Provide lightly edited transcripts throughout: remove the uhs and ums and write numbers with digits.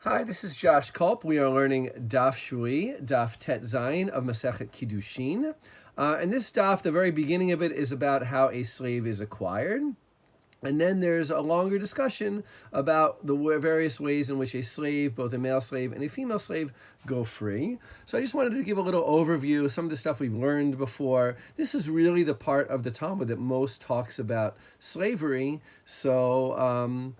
Hi, this is Josh Kulp. We are learning Daf Shevui, Daf Tet Zayin of Masechet Kiddushin. And this daf, the very beginning of it, is about how a slave is acquired. And then there's a longer discussion about the various ways in which a slave, both a male slave and a female slave, go free. So I just wanted to give a little overview of some of the stuff we've learned before. This is really the part of the Talmud that most talks about slavery. So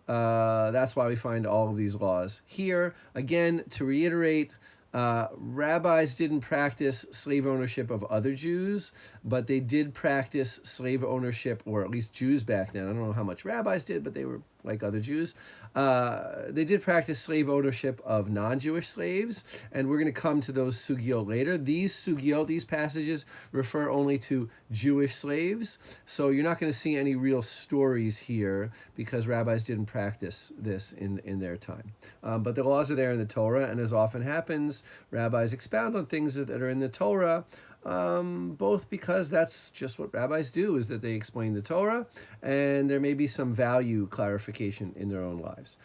that's why we find all of these laws here. Again, to reiterate, rabbis didn't practice slave ownership of other Jews, but they did practice slave ownership, or at least Jews back then. I don't know how much rabbis did, but they were like other Jews. They did practice slave ownership of non-Jewish slaves, and we're going to come to those sugiot later. These sugiot, these passages, refer only to Jewish slaves, so you're not going to see any real stories here because rabbis didn't practice this in their time. But the laws are there in the Torah, and as often happens, rabbis expound on things that are in the Torah, both because that's just what rabbis do, is that they explain the Torah, and there may be some value clarification in their own lives.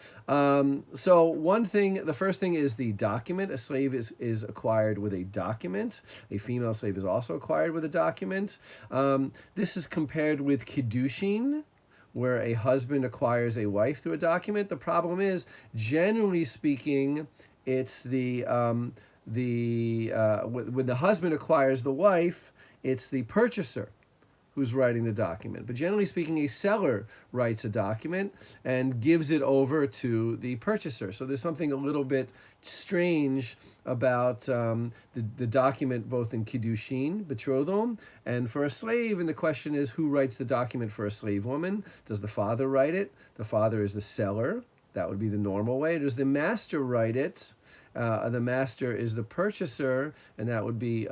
So one thing, the first thing is the document. A slave is acquired with a document. A female slave is also acquired with a document. This is compared with Kiddushin, where a husband acquires a wife through a document. The problem is, generally speaking, it's when the husband acquires the wife, it's the purchaser who's writing the document. But generally speaking, a seller writes a document and gives it over to the purchaser. So there's something a little bit strange about the document, both in Kiddushin, betrothal, and for a slave. And the question is, who writes the document for a slave woman? Does the father write it? The father is the seller. That would be the normal way. Does the master write it? The master is the purchaser, and that would be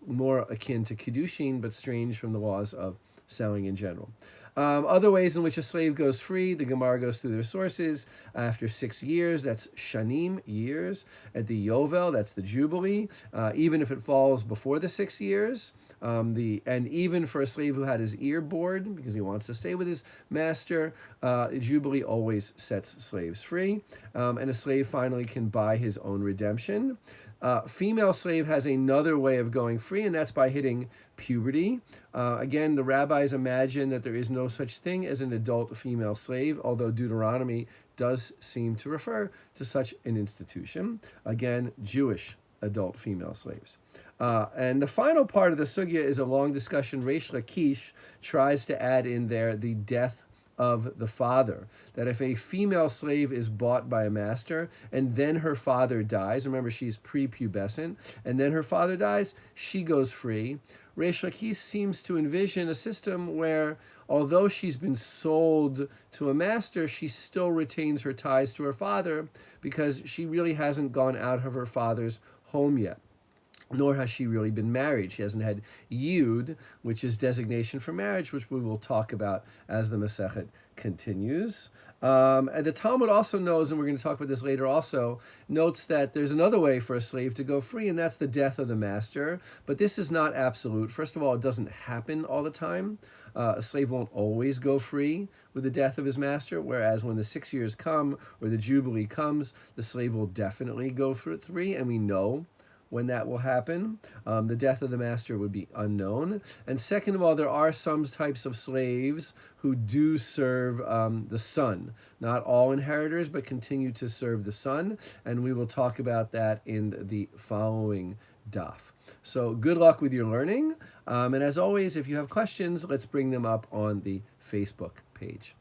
more akin to Kiddushin, but strange from the laws of selling in general. Other ways in which a slave goes free, the Gemara goes through their sources. After 6 years, that's shanim, years. At the Yovel, that's the Jubilee. Even if it falls before the 6 years, and even for a slave who had his ear bored because he wants to stay with his master, Jubilee always sets slaves free. And a slave finally can buy his own redemption. Female slave has another way of going free, and that's by hitting puberty. Again, the rabbis imagine that there is no such thing as an adult female slave, although Deuteronomy does seem to refer to such an institution. Again, Jewish adult female slaves. And the final part of the sugya is a long discussion. Reish Lakish tries to add in there the death of the father, that if a female slave is bought by a master and then her father dies, remember she's prepubescent, and then her father dies, she goes free. Reish Lakish seems to envision a system where, although she's been sold to a master, she still retains her ties to her father because she really hasn't gone out of her father's home yet, nor has she really been married. She hasn't had yud, which is designation for marriage, which we will talk about as the Masechet continues. And the Talmud also knows, and we're going to talk about this later also, notes that there's another way for a slave to go free, and that's the death of the master. But this is not absolute. First of all, it doesn't happen all the time. A slave won't always go free with the death of his master, whereas when the 6 years come, or the Jubilee comes, the slave will definitely go free, and we know when that will happen. The death of the master would be unknown. And second of all, there are some types of slaves who do serve the son. Not all inheritors, but continue to serve the son. And we will talk about that in the following daf. So good luck with your learning. And as always, if you have questions, let's bring them up on the Facebook page.